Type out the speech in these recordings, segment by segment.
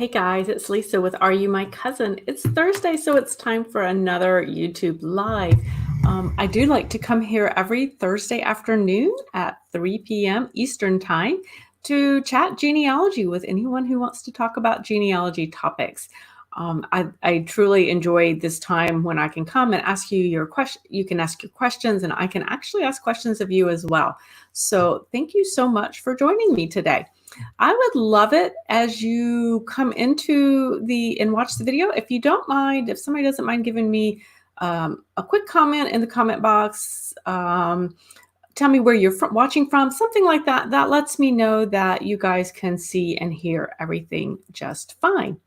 Hey guys, it's Lisa with Are You My Cousin? It's Thursday, so it's time for another YouTube Live. I do like to come here every Thursday afternoon at 3 p.m. Eastern Time to chat genealogy with anyone who wants to talk about genealogy topics. I truly enjoy this time when I can come and ask you your question. You can ask your questions, and I can actually ask questions of you as well. So thank you so much for joining me today. I would love it as you come into and watch the video. If you don't mind, if somebody doesn't mind giving me a quick comment in the comment box, tell me where you're watching from, something like that. That lets me know that you guys can see and hear everything just fine.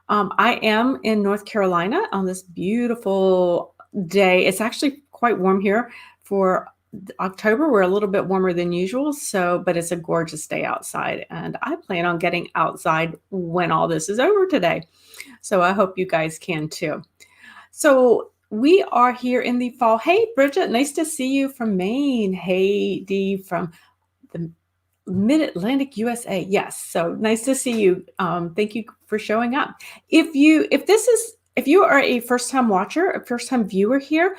I am in North Carolina on this beautiful day. It's actually quite warm here for October. We're a little bit warmer than usual, but it's a gorgeous day outside, and I plan on getting outside when all this is over today. So I hope you guys can too. So we are here in the fall. Hey, Bridget, nice to see you from Maine. Hey, Dee from the Mid-Atlantic USA. Yes, so nice to see you. Thank you for showing up. If you are a first-time watcher, a first-time viewer here,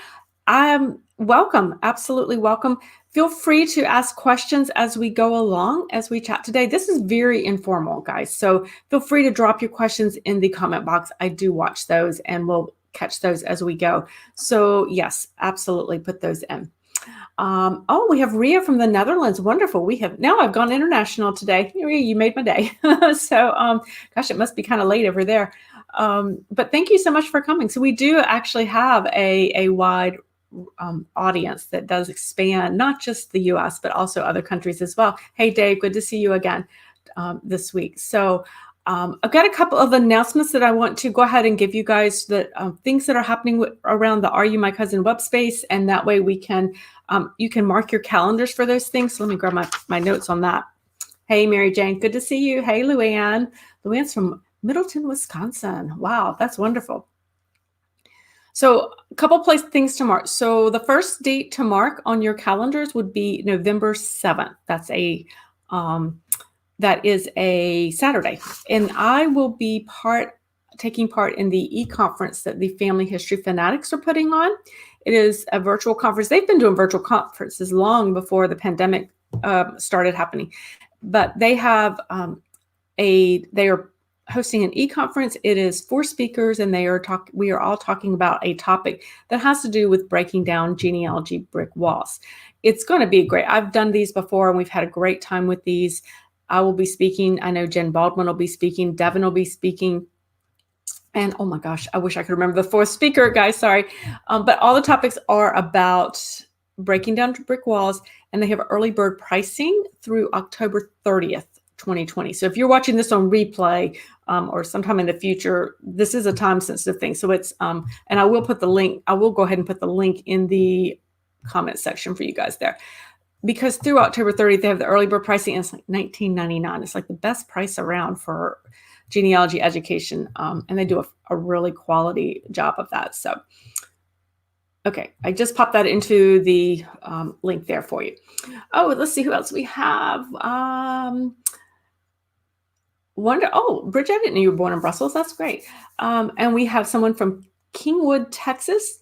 welcome, absolutely welcome. Feel free to ask questions as we go along, as we chat today. This is very informal, guys, so feel free to drop your questions in the comment box. I do watch those, and we'll catch those as we go. So yes, absolutely put those in. Oh, we have Ria from the Netherlands. Wonderful. Now I've gone international today. Ria, you made my day. So, gosh, it must be kind of late over there. But thank you so much for coming. So we do actually have a wide audience that does expand, not just the US, but also other countries as well. Hey, Dave, good to see you again this week. So I've got a couple of announcements that I want to go ahead and give you guys, the things that are happening around the Are You My Cousin web space, and that way we can you can mark your calendars for those things. So let me grab my notes on that. Hey, Mary Jane, good to see you. Hey, Luann. Luann's from Middleton, Wisconsin. Wow, that's wonderful. So a couple things to mark. So the first date to mark on your calendars would be November 7th. That is a Saturday, and I will be taking part in the e-conference that the Family History Fanatics are putting on. It is a virtual conference. They've been doing virtual conferences long before the pandemic started happening, but they have they are hosting an e-conference. It is 4 speakers, and we are all talking about a topic that has to do with breaking down genealogy brick walls. It's going to be great. I've done these before, and we've had a great time with these. I will be speaking. I know Jen Baldwin will be speaking. Devin will be speaking. And oh my gosh, I wish I could remember the 4th speaker, guys. Sorry. But all the topics are about breaking down brick walls, and they have early bird pricing through October 30th, 2020. So if you're watching this on replay or sometime in the future, this is a time sensitive thing. So it's, and I will put the link, I will go ahead and put the link in the comment section for you guys there. Because through October 30th, they have the early bird pricing, and it's like $19.99. It's like the best price around for genealogy education. And they do a really quality job of that. So, okay, I just popped that into the link there for you. Oh, let's see who else we have. Bridget, I didn't know you were born in Brussels. That's great. And we have someone from Kingwood, Texas.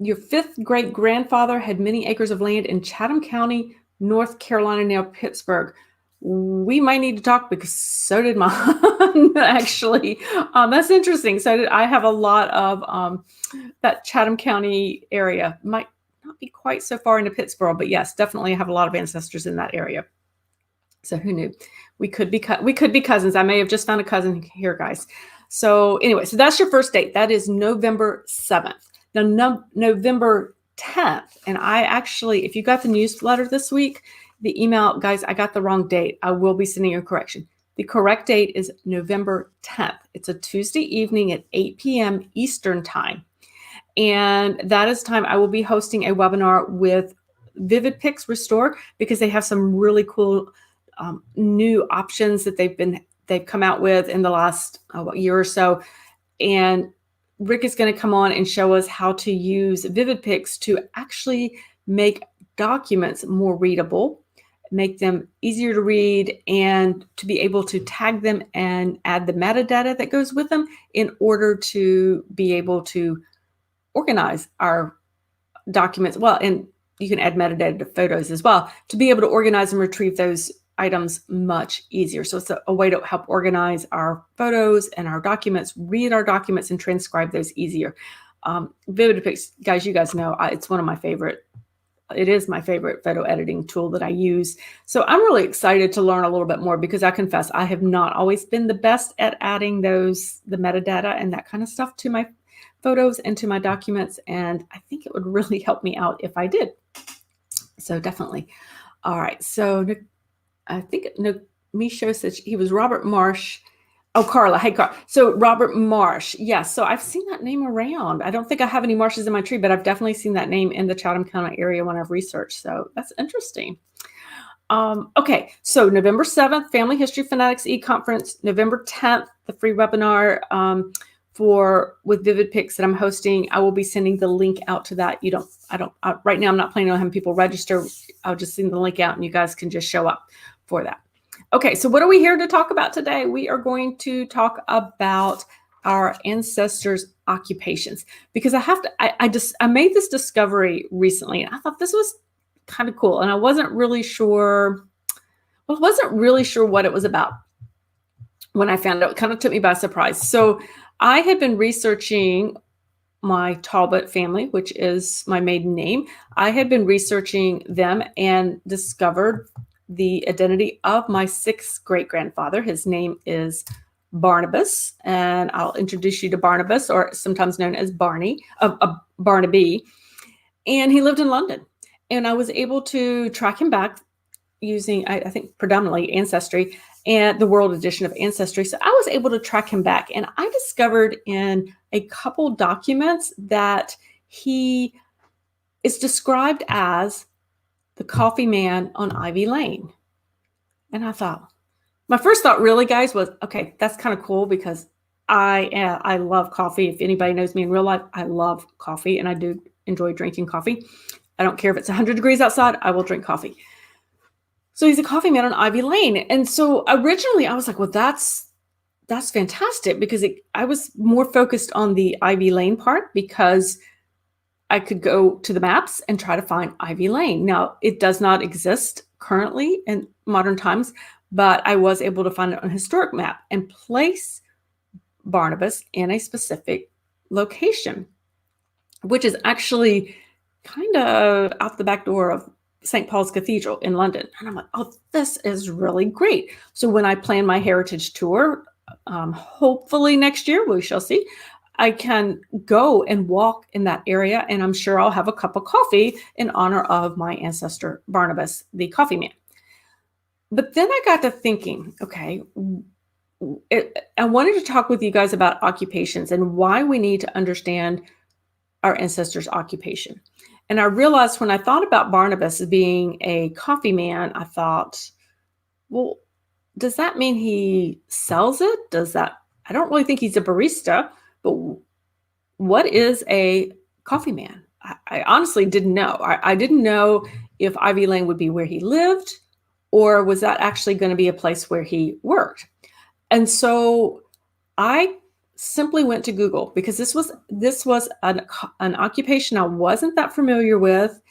Your 5th great grandfather had many acres of land in Chatham County, North Carolina, near Pittsburgh. We might need to talk, because so did mine, actually. That's interesting. I have a lot of that Chatham County area. Might not be quite so far into Pittsburgh, but yes, definitely have a lot of ancestors in that area. So who knew? We could be cousins. I may have just found a cousin here, guys. So anyway, so that's your first date. That is November 7th. Now, November 10th, and I actually, if you got the newsletter this week, the email, guys, I got the wrong date. I will be sending you a correction. The correct date is November 10th. It's a Tuesday evening at 8 p.m. Eastern Time. And that is time I will be hosting a webinar with Vivid Pics Restore, because they have some really cool new options that they've come out with in the last year or so. And Rick is going to come on and show us how to use Vivid Pics to actually make documents more readable. make them easier to read, and to be able to tag them and add the metadata that goes with them in order to be able to organize our documents. Well, and you can add metadata to photos as well, to be able to organize and retrieve those items much easier. So it's a way to help organize our photos and our documents, read our documents, and transcribe those easier. Vivid guys, you guys know it's one of my favorite. It is my favorite photo editing tool that I use. So I'm really excited to learn a little bit more, because I confess I have not always been the best at adding the metadata and that kind of stuff to my photos and to my documents. And I think it would really help me out if I did. So definitely. All right. So I think Misho said he was Robert Marsh. Oh, Carla. Hey, Carla. So Robert Marsh. Yes. So I've seen that name around. I don't think I have any marshes in my tree, but I've definitely seen that name in the Chatham County area when I've researched. So that's interesting. Okay. So November 7th, Family History Fanatics e-conference. November 10th, the free webinar with Vivid Pics that I'm hosting. I will be sending the link out to that. Right now I'm not planning on having people register. I'll just send the link out and you guys can just show up for that. Okay, so what are we here to talk about today? We are going to talk about our ancestors' occupations, because I made this discovery recently, and I thought this was kind of cool, and I wasn't really sure. Well, I wasn't really sure what it was about when I found out. It kind of took me by surprise. So I had been researching my Talbot family, which is my maiden name. I had been researching them and discovered the identity of my 6th great-grandfather. His name is Barnabas, and I'll introduce you to Barnabas, or sometimes known as Barnaby. And he lived in London. And I was able to track him back using, I think, predominantly Ancestry and the World Edition of Ancestry. So I was able to track him back. And I discovered in a couple documents that he is described as the coffee man on Ivy Lane. And I thought, my first thought really, guys, was, okay, that's kind of cool, because I love coffee. If anybody knows me in real life, I love coffee, and I do enjoy drinking coffee. I don't care if it's 100 degrees outside, I will drink coffee. So he's a coffee man on Ivy Lane. And so originally I was like, well, that's fantastic, because I was more focused on the Ivy Lane part, because I could go to the maps and try to find Ivy Lane. Now, it does not exist currently in modern times, but I was able to find it on a historic map and place Barnabas in a specific location, which is actually kind of out the back door of St. Paul's Cathedral in London. And I'm like, oh, this is really great. So when I plan my heritage tour, hopefully next year, we shall see, I can go and walk in that area, and I'm sure I'll have a cup of coffee in honor of my ancestor, Barnabas, the coffee man. But then I got to thinking, okay, I wanted to talk with you guys about occupations and why we need to understand our ancestors' occupation. And I realized when I thought about Barnabas as being a coffee man, I thought, well, does that mean he sells it? I don't really think he's a barista. But what is a coffee man? I honestly didn't know. I didn't know if Ivy Lane would be where he lived, or was that actually going to be a place where he worked? And so I simply went to Google, because this was an occupation I wasn't that familiar with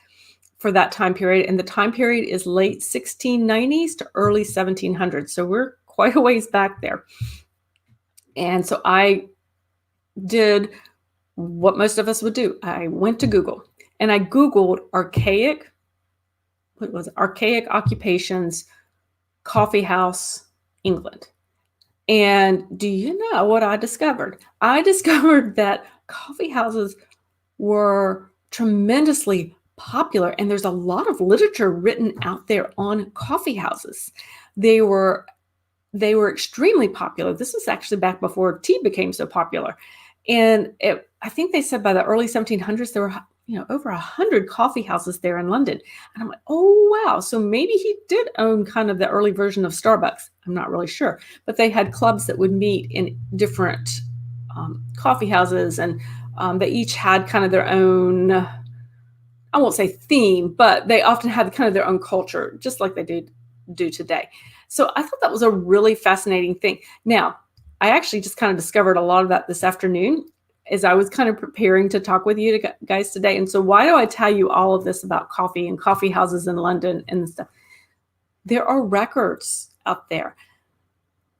for that time period. And the time period is late 1690s to early 1700s. So we're quite a ways back there. And so I did what most of us would do. I went to Google and I Googled archaic occupations, coffee house, England. And do you know what I discovered? I discovered that coffee houses were tremendously popular, and there's a lot of literature written out there on coffee houses. They were extremely popular. This was actually back before tea became so popular. And I think they said by the early 1700s, there were over 100 coffee houses there in London. And I'm like, oh, wow. So maybe he did own kind of the early version of Starbucks. I'm not really sure. But they had clubs that would meet in different coffee houses. And they each had kind of their own I won't say theme, but they often had kind of their own culture, just like they do today. So I thought that was a really fascinating thing. Now, I actually just kind of discovered a lot of that this afternoon as I was kind of preparing to talk with you guys today. And so why do I tell you all of this about coffee and coffee houses in London and stuff? There are records out there.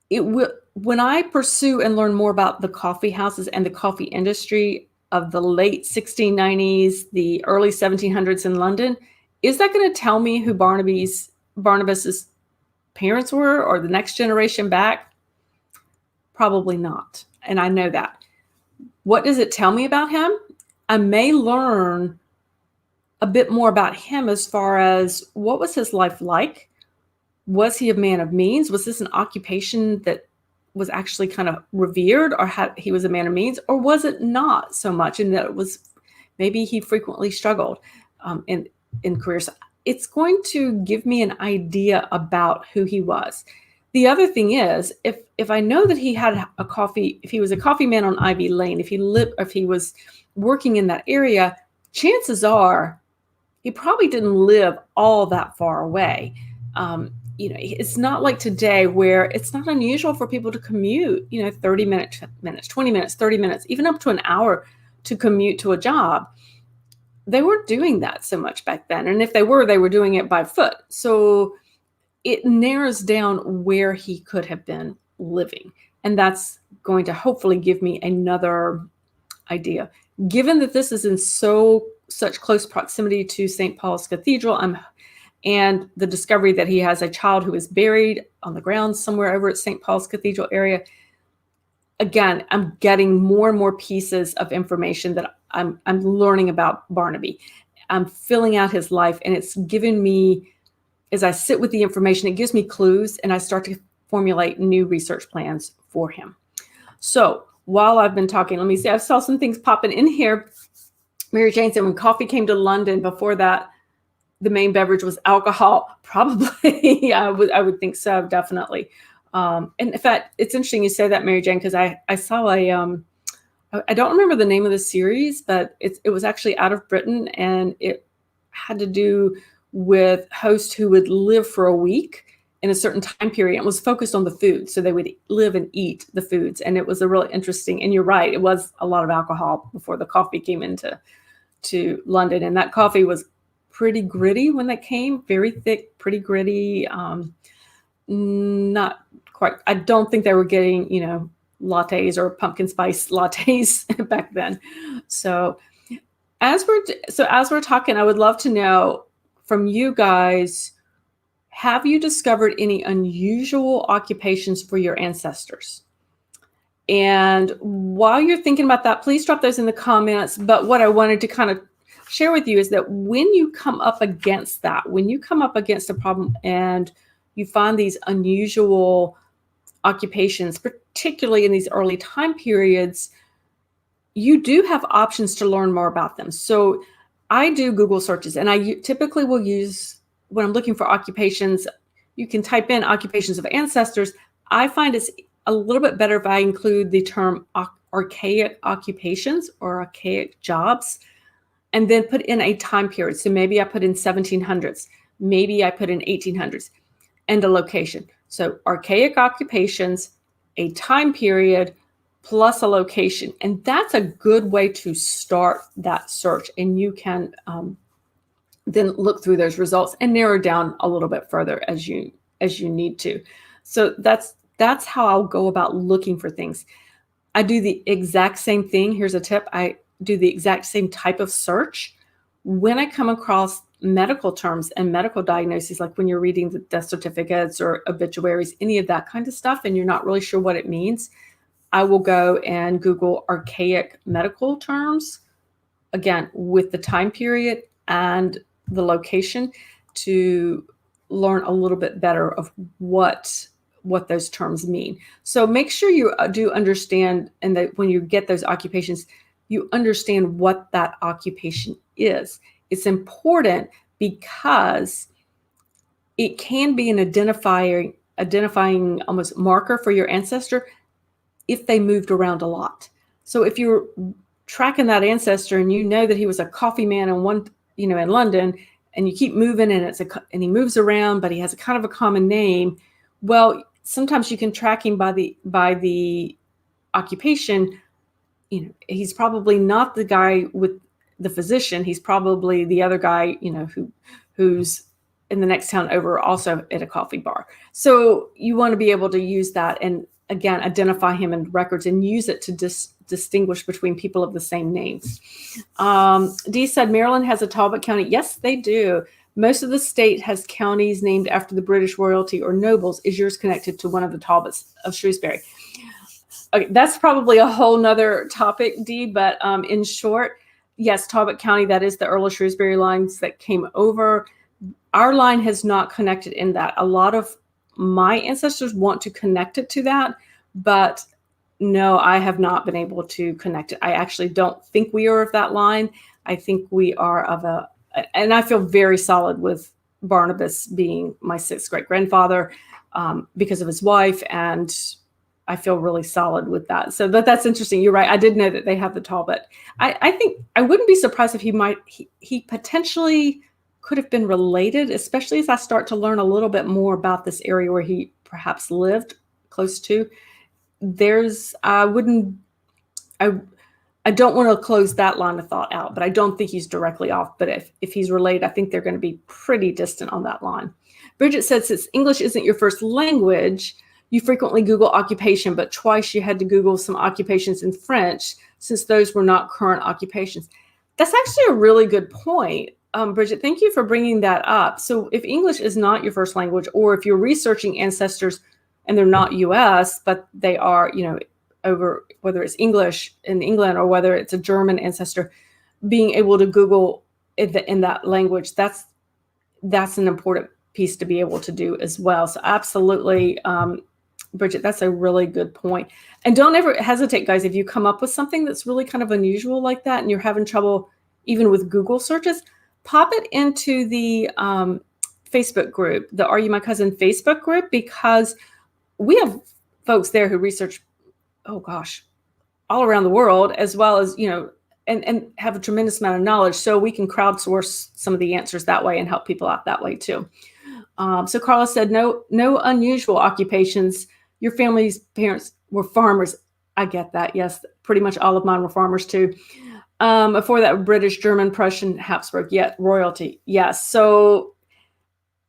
It will, when I pursue and learn more about the coffee houses and the coffee industry of the late 1690s, the early 1700s in London, is that going to tell me who Barnabas's parents were or the next generation back? Probably not. And I know that. What does it tell me about him? I may learn a bit more about him as far as what was his life like? Was he a man of means? Was this an occupation that was actually kind of revered, or he was a man of means, or was it not so much, and that it was maybe he frequently struggled in careers? It's going to give me an idea about who he was. The other thing is, if I know that he had a coffee, if he was a coffee man on Ivy Lane, if he was working in that area, chances are he probably didn't live all that far away. It's not like today where it's not unusual for people to commute, 30 minutes, 20 minutes, 30 minutes, even up to an hour to commute to a job. They weren't doing that so much back then. And if they were doing it by foot. So it narrows down where he could have been living. And that's going to hopefully give me another idea. Given that this is in such close proximity to St. Paul's Cathedral, and the discovery that he has a child who is buried on the ground somewhere over at St. Paul's Cathedral area. Again, I'm getting more and more pieces of information that I'm learning about Barnaby. I'm filling out his life, and it's given me, as I sit with the information, it gives me clues, and I start to formulate new research plans for him. So while I've been talking, let me see, I saw some things popping in here. Mary Jane said when coffee came to London, before that, the main beverage was alcohol. Probably, I would think so, definitely. And in fact, it's interesting you say that, Mary Jane, because I saw I don't remember the name of the series, but it was actually out of Britain, and it had to do with hosts who would live for a week in a certain time period. It was focused on the food, so they would live and eat the foods, and it was a really interesting. And you're right, it was a lot of alcohol before the coffee came into London, and that coffee was pretty gritty when that came, very thick, pretty gritty. Not quite. I don't think they were getting, lattes or pumpkin spice lattes back then. So as we're talking, I would love to know from you guys, have you discovered any unusual occupations for your ancestors? And while you're thinking about that, please drop those in the comments. But what I wanted to kind of share with you is that when you come up against a problem and you find these unusual occupations, particularly in these early time periods, you do have options to learn more about them. So I do Google searches, and I typically will use, when I'm looking for occupations, you can type in occupations of ancestors. I find it's a little bit better if I include the term archaic occupations or archaic jobs, and then put in a time period. So maybe I put in 1700s, maybe I put in 1800s, and a location. So archaic occupations, a time period, plus a location. And that's a good way to start that search. And you can then look through those results and narrow down a little bit further as you need to. So that's how I'll go about looking for things. I do the exact same thing. Here's a tip. I do the exact same type of search when I come across medical terms and medical diagnoses, like when you're reading the death certificates or obituaries, any of that kind of stuff, and you're not really sure what it means. I will go and Google archaic medical terms, again, with the time period and the location, to learn a little bit better of what those terms mean. So make sure you do understand, and that when you get those occupations, you understand what that occupation is. It's important because it can be an identifying almost marker for your ancestor if they moved around a lot. So if you're tracking that ancestor and you know that he was a coffee man in in London, and you keep moving, and and he moves around, but he has a kind of a common name. Well, sometimes you can track him by the occupation. He's probably not the guy with the physician. He's probably the other guy, who's in the next town over, also at a coffee bar. So you want to be able to use that and, again, identify him in records and use it to distinguish between people of the same names. Dee said Maryland has a Talbot County. Yes, they do. Most of the state has counties named after the British royalty or nobles. Is yours connected to one of the Talbots of Shrewsbury? Okay, that's probably a whole nother topic, Dee, but in short, yes, Talbot County, that is the Earl of Shrewsbury lines that came over. Our line has not connected in that. A lot of my ancestors want to connect it to that, but no, I have not been able to connect it. I actually don't think we are of that line. I think we are and I feel very solid with Barnabas being my 6th great-grandfather because of his wife, and I feel really solid with that. So that's interesting. You're right. I did know that they have the Talbot. I think I wouldn't be surprised if he potentially could have been related, especially as I start to learn a little bit more about this area where he perhaps lived close to. I don't want to close that line of thought out, but I don't think he's directly off. But if he's related, I think they're going to be pretty distant on that line. Bridget said, since English isn't your first language, you frequently Google occupation, but twice you had to Google some occupations in French since those were not current occupations. That's actually a really good point. Bridget, thank you for bringing that up. So if English is not your first language, or if you're researching ancestors and they're not US, but they are, over, whether it's English in England or whether it's a German ancestor, being able to Google in that language, that's an important piece to be able to do as well. So absolutely, Bridget, that's a really good point. And don't ever hesitate, guys, if you come up with something that's really kind of unusual like that and you're having trouble even with Google searches, pop it into the Facebook group, the Are You My Cousin Facebook group, because we have folks there who research, oh gosh, all around the world, as well as, and have a tremendous amount of knowledge. So we can crowdsource some of the answers that way and help people out that way too. So Carla said, no unusual occupations. Your family's parents were farmers. I get that. Yes, pretty much all of mine were farmers too. Before that, British, German, Prussian, Habsburg, yet royalty. Yes. So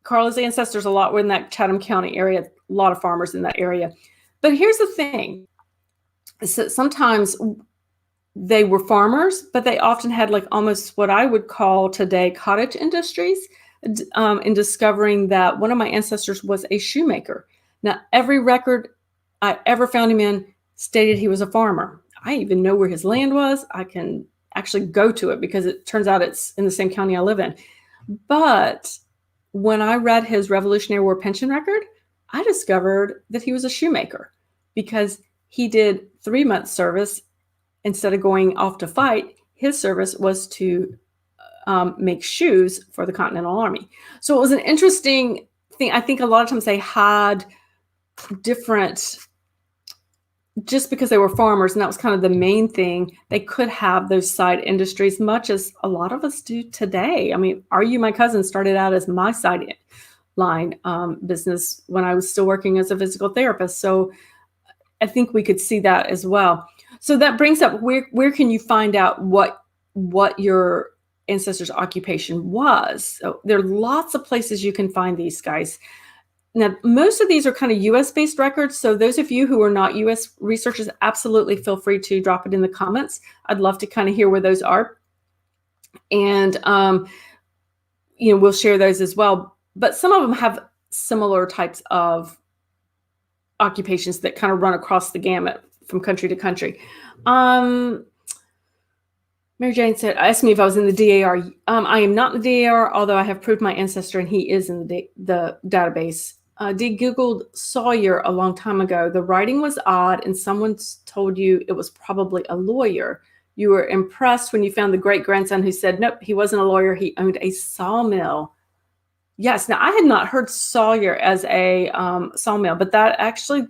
Carla's ancestors a lot were in that Chatham County area, a lot of farmers in that area. But here's the thing. So sometimes they were farmers, but they often had like almost what I would call today cottage industries, in discovering that one of my ancestors was a shoemaker. Now, every record I ever found him in stated he was a farmer. I even know where his land was. I can actually go to it because it turns out it's in the same county I live in. But when I read his Revolutionary War pension record, I discovered that he was a shoemaker because he did 3 months service. Instead of going off to fight, his service was to make shoes for the Continental Army. So it was an interesting thing. I think a lot of times they had different, just because they were farmers, and that was kind of the main thing, they could have those side industries, much as a lot of us do today. I mean, Are You My Cousin started out as my side line business when I was still working as a physical therapist. So I think we could see that as well. So that brings up, where can you find out what your ancestors' occupation was? So there are lots of places you can find these guys. Now, most of these are kind of US-based records. So those of you who are not US researchers, absolutely feel free to drop it in the comments. I'd love to kind of hear where those are. And, we'll share those as well. But some of them have similar types of occupations that kind of run across the gamut from country to country. Mary Jane said, asked me if I was in the DAR. I am not in the DAR, although I have proved my ancestor and he is in the database. Dee Googled Sawyer a long time ago. The writing was odd and someone told you it was probably a lawyer. You were impressed when you found the great-grandson who said, nope, he wasn't a lawyer. He owned a sawmill. Yes. Now, I had not heard Sawyer as a sawmill, but that actually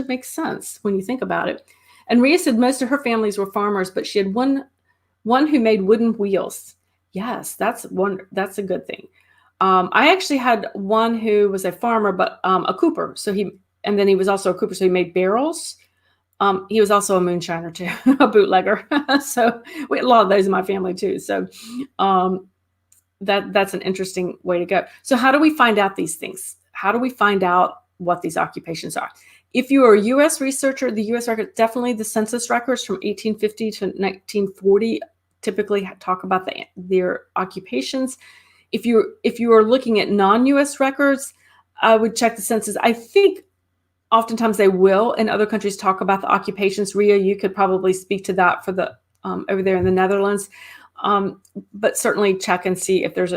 makes sense when you think about it. And Rhea said most of her families were farmers, but she had one who made wooden wheels. Yes, that's a good thing. I actually had one who was a farmer, but a cooper. And then he was also a cooper, so he made barrels. He was also a moonshiner too, a bootlegger. So we had a lot of those in my family too. So um, that's an interesting way to go. So how do we find out these things? How do we find out what these occupations are? If you are a U.S. researcher, the U.S. record, definitely the census records from 1850 to 1940 typically talk about their occupations. If you are looking at non-U.S. records, I would check the census. I think oftentimes they will in other countries talk about the occupations. Ria, you could probably speak to that for the over there in the Netherlands. But certainly check and see if there's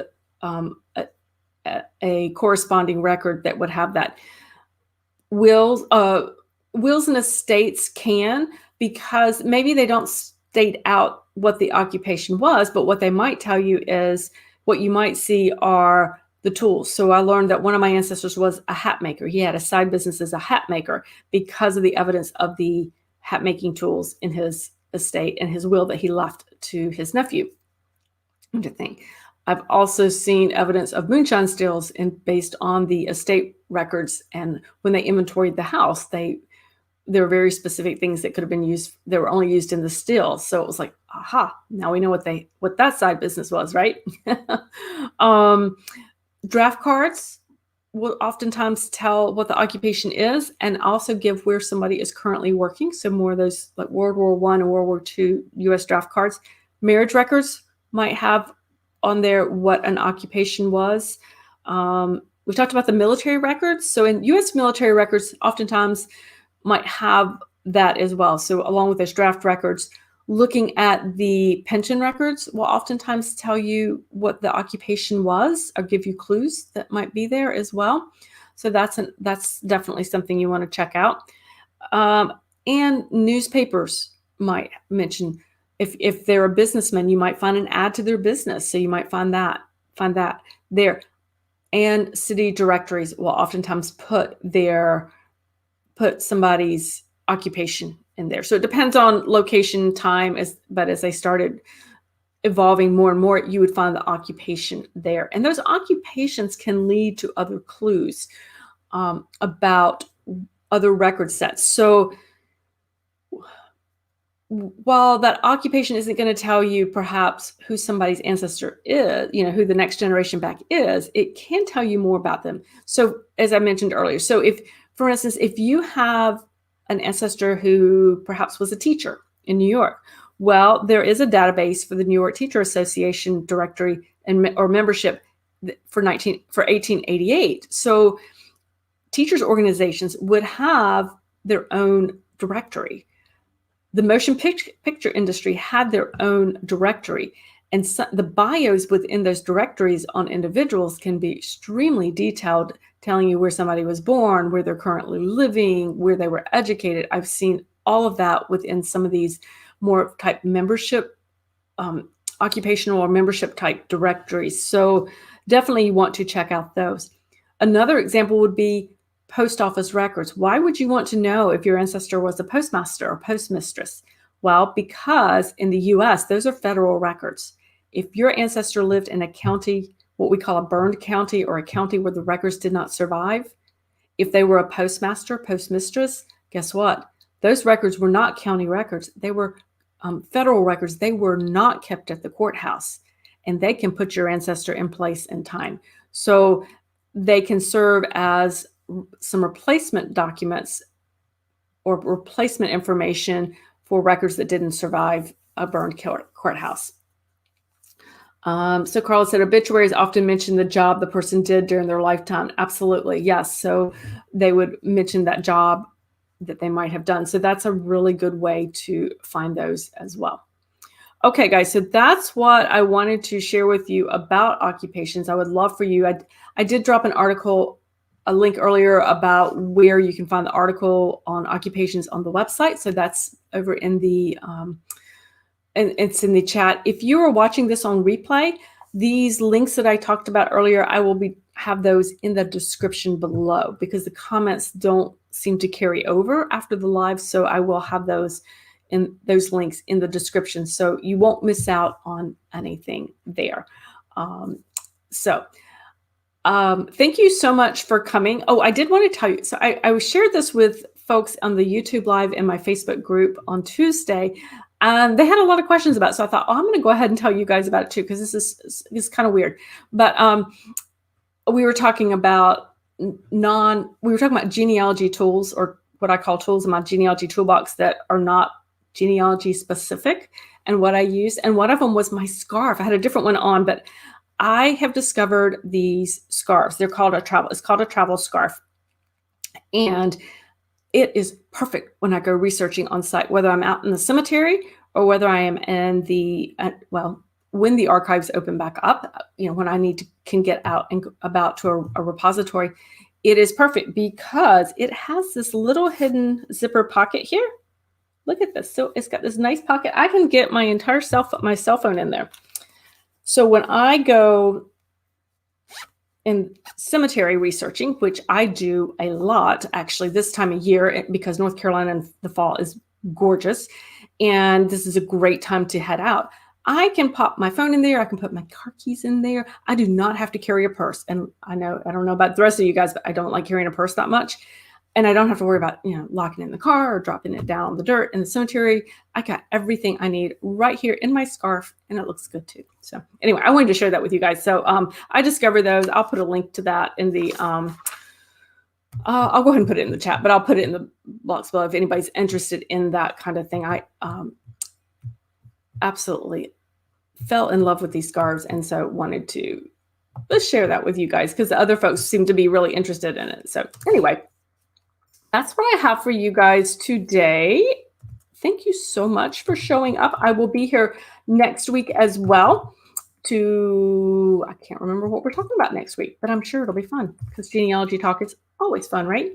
a corresponding record that would have that. Wills and estates can, because maybe they don't state out what the occupation was, but what they might tell you is what you might see are the tools. So I learned that one of my ancestors was a hat maker. He had a side business as a hat maker because of the evidence of the hat making tools in his estate and his will that he left to his nephew. To think. I've also seen evidence of moonshine stills based on the estate records, and when they inventoried the house, there were very specific things that could have been used. They were only used in the still, so it was like, aha! Now we know what that side business was, right? Draft cards will oftentimes tell what the occupation is, and also give where somebody is currently working. So more of those like World War I and World War II U.S. draft cards. Marriage records might have on there what an occupation was. We talked about the military records. So in U.S. military records, oftentimes might have that as well. So along with those draft records, looking at the pension records will oftentimes tell you what the occupation was or give you clues that might be there as well. So that's definitely something you want to check out. And newspapers might mention, if they're a businessman, you might find an ad to their business. So you might find that there. And city directories will oftentimes put somebody's occupation in there. So it depends on location, time, but as they started evolving more and more, you would find the occupation there. And those occupations can lead to other clues about other record sets. So while that occupation isn't going to tell you perhaps who somebody's ancestor is, who the next generation back is, it can tell you more about them. So as I mentioned earlier, so for instance, if you have an ancestor who perhaps was a teacher in New York, well, there is a database for the New York Teacher Association directory or membership for 1888. So teachers' organizations would have their own directory. The motion picture industry had their own directory, and the bios within those directories on individuals can be extremely detailed, telling you where somebody was born, where they're currently living, where they were educated. I've seen all of that within some of these more type membership, occupational or membership type directories. So definitely you want to check out those. Another example would be post office records. Why would you want to know if your ancestor was a postmaster or postmistress? Well, because in the US, those are federal records. If your ancestor lived in a county, what we call a burned county, or a county where the records did not survive, if they were a postmaster, postmistress, guess what? Those records were not county records. They were federal records. They were not kept at the courthouse, and they can put your ancestor in place in time. So they can serve as some replacement documents or replacement information for records that didn't survive a burned courthouse. So Carla said, obituaries often mention the job the person did during their lifetime. Absolutely, yes. So they would mention that job that they might have done. So that's a really good way to find those as well. Okay, guys, so that's what I wanted to share with you about occupations. I would love for you. I did drop a link earlier about where you can find the article on occupations on the website. So that's over in the, and it's in the chat. If you are watching this on replay, these links that I talked about earlier, I will have those in the description below, because the comments don't seem to carry over after the live. So I will have those in those links in the description, so you won't miss out on anything there. So thank you so much for coming. Oh, I did want to tell you, so I shared this with folks on the YouTube Live in my Facebook group on Tuesday, and they had a lot of questions about it. So I thought, I'm going to go ahead and tell you guys about it too, because this is kind of weird. But we were talking about genealogy tools, or what I call tools in my genealogy toolbox that are not genealogy specific, and what I use. And one of them was my scarf. I had a different one on, but I have discovered these scarves. It's called a travel scarf. And it is perfect when I go researching on site, whether I'm out in the cemetery or whether I am in the, when the archives open back up, when I can get out and about to a repository. It is perfect because it has this little hidden zipper pocket here. Look at this. So it's got this nice pocket. I can get my entire cell phone in there. So when I go in cemetery researching, which I do a lot actually this time of year, because North Carolina in the fall is gorgeous, and this is a great time to head out, I can pop my phone in there. I can put my car keys in there. I do not have to carry a purse. And I don't know about the rest of you guys, but I don't like carrying a purse that much. And I don't have to worry about, locking it in the car or dropping it down on the dirt in the cemetery. I got everything I need right here in my scarf, and it looks good too. So anyway, I wanted to share that with you guys. So I discovered those. I'll put a link to that in the, I'll go ahead and put it in the chat, but I'll put it in the box below if anybody's interested in that kind of thing. I absolutely fell in love with these scarves, and so wanted to share that with you guys because the other folks seem to be really interested in it. So anyway, that's what I have for you guys today. Thank you so much for showing up. I will be here next week as well I can't remember what we're talking about next week, but I'm sure it'll be fun because genealogy talk is always fun, right?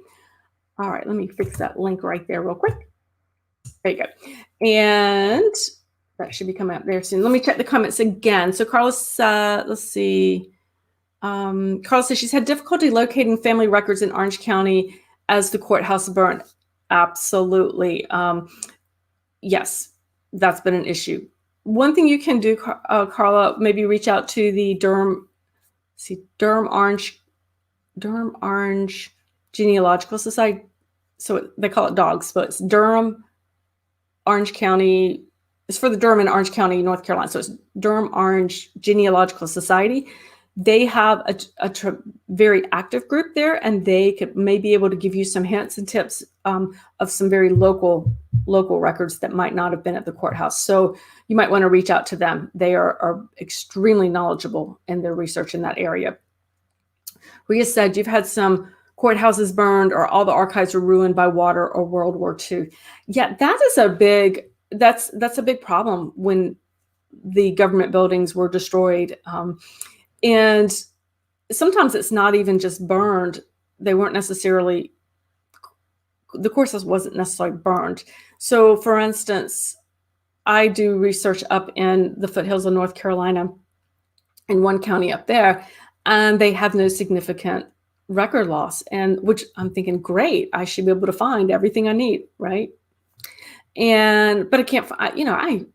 All right, let me fix that link right there real quick. There you go. And that should be coming up there soon. Let me check the comments again. So Carla, let's see. Carla says she's had difficulty locating family records in Orange County as the courthouse burned. Absolutely. Yes, that's been an issue. One thing you can do, Carla, maybe reach out to the Durham Orange Genealogical Society. So they call it DOGS, but it's Durham Orange County. It's for the Durham and Orange County, North Carolina. So it's Durham Orange Genealogical Society. They have a very active group there, and they may be able to give you some hints and tips of some very local records that might not have been at the courthouse. So you might want to reach out to them. They are extremely knowledgeable in their research in that area. Rhea said, you've had some courthouses burned or all the archives were ruined by water or World War II. Yeah, that is that's a big problem when the government buildings were destroyed. And sometimes it's not even just burned. They weren't necessarily, the courthouse wasn't necessarily burned. So for instance, I do research up in the foothills of North Carolina in one county up there, and they have no significant record loss. And which I'm thinking, great, I should be able to find everything I need, right? But I can't find,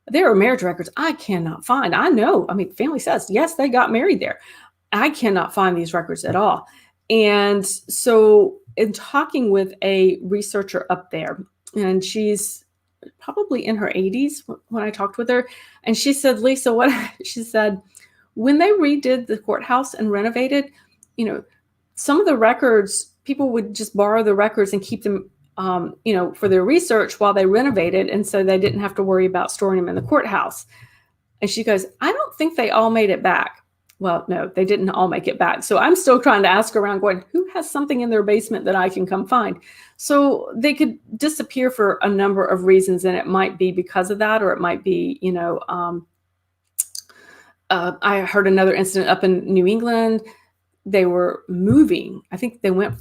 there are marriage records I cannot find. Family says, yes, they got married there. I cannot find these records at all. And so in talking with a researcher up there, and she's probably in her 80s when I talked with her, and she said, Lisa, she said, when they redid the courthouse and renovated, some of the records, people would just borrow the records and keep them for their research while they renovated. And so they didn't have to worry about storing them in the courthouse. And she goes, I don't think they all made it back. Well, no, they didn't all make it back. So I'm still trying to ask around going, who has something in their basement that I can come find? So they could disappear for a number of reasons. And it might be because of that, or it might be, I heard another incident up in New England. They were moving. I think they were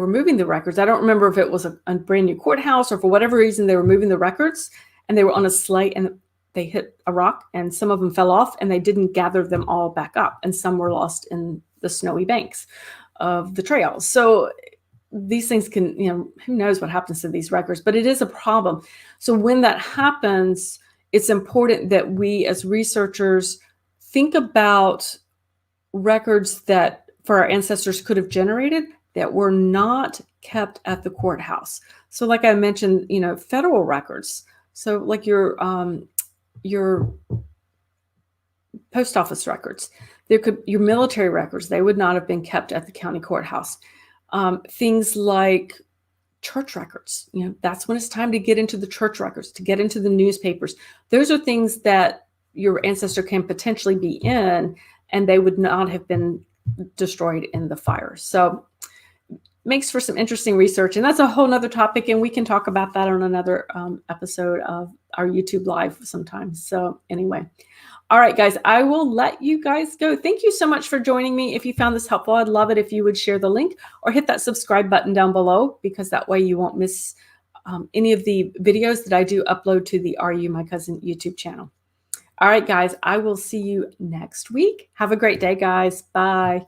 moving the records. I don't remember if it was a brand new courthouse or for whatever reason they were moving the records, and they were on a sleigh and they hit a rock and some of them fell off and they didn't gather them all back up, and some were lost in the snowy banks of the trail. So these things can, who knows what happens to these records, but it is a problem. So when that happens, it's important that we as researchers think about records that for our ancestors could have generated that were not kept at the courthouse. So like I mentioned, federal records. So like your post office records, your military records, they would not have been kept at the county courthouse. Things like church records, that's when it's time to get into the church records, to get into the newspapers. Those are things that your ancestor can potentially be in, and they would not have been destroyed in the fire. So makes for some interesting research, and that's a whole nother topic, and we can talk about that on another episode of our YouTube live sometime. So anyway, all right, guys, I will let you guys go. Thank you so much for joining me. If you found this helpful, I'd love it if you would share the link or hit that subscribe button down below, because that way you won't miss any of the videos that I do upload to the Are You My Cousin YouTube channel. All right, guys, I will see you next week. Have a great day, guys. Bye.